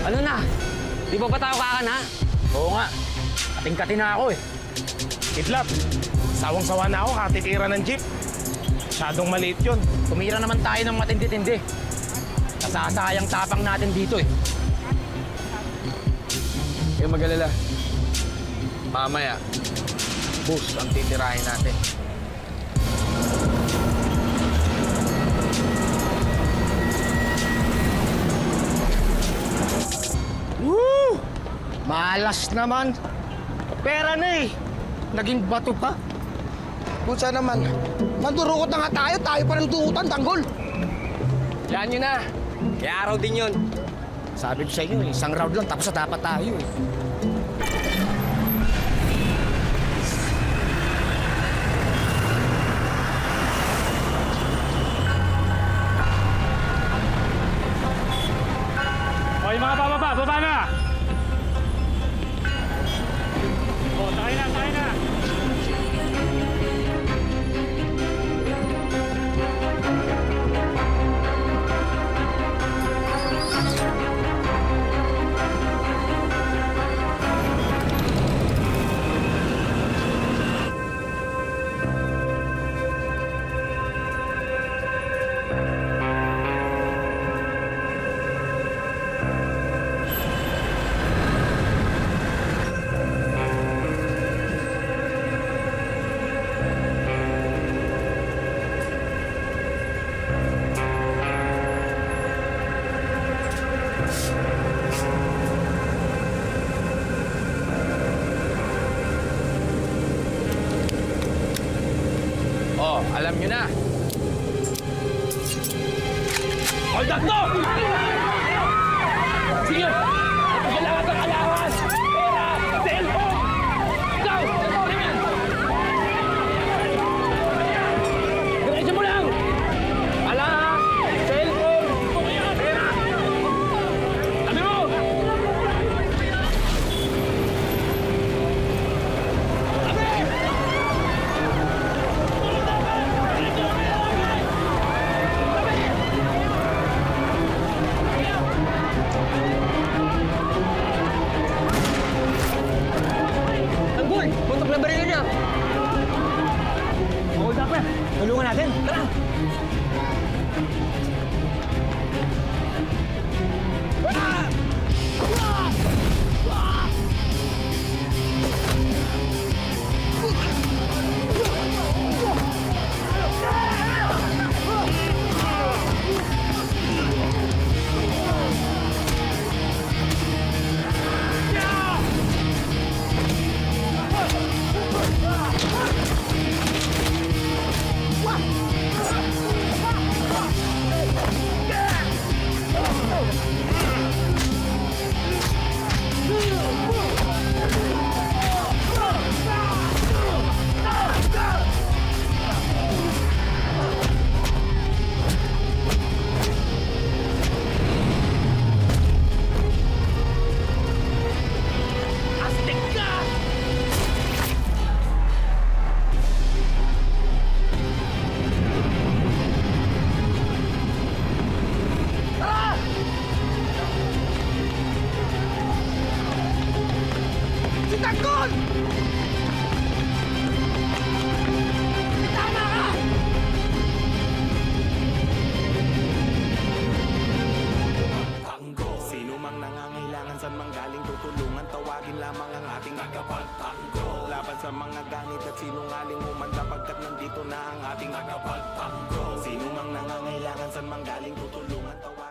Ano na? Di ba tayo kakan, ha? Oo nga. Kating-kati na ako eh. Itlap, sawang-sawa na ako katitira ng jeep. Masyadong maliit yun. Tumira naman tayo ng matindi-tindi. Nasasayang tapang natin dito eh. Kaya mag-alala. Mamaya, bus ang titirahin natin. Woo! Malas naman. Pera na eh. Naging bato pa. Kung saan naman, mandurukot na nga tayo pa ng tungutan, tanggol. Yan yun na. Kaya araw din yun. Sabi ko sa inyo, isang round lang tapos na dapat tayo eh. Okay, mga bababa, baba na! O, sakay na, sakay na! Oh, alam nyo na. Hold up to! Sige! Kailangan ng allowance! Pera! Cellphone! Go! Diretso mo lang! Ala! Cellphone! Pera! Sabi mo! Tanggol! Puntok na baril niya. Hold up eh! Tulungan natin! Tara! Si Tanggol! Tama ka! Tango, sino mang nangangailangan saan mang galing tutulungan, tawagin lamang ang ating tagapagtanggol. Laban sa mga ganit at sinungaling umanda pagkat nandito na ang ating tagapagtanggol. Sino mang nangangailangan saan mang galing tutulungan, tawagin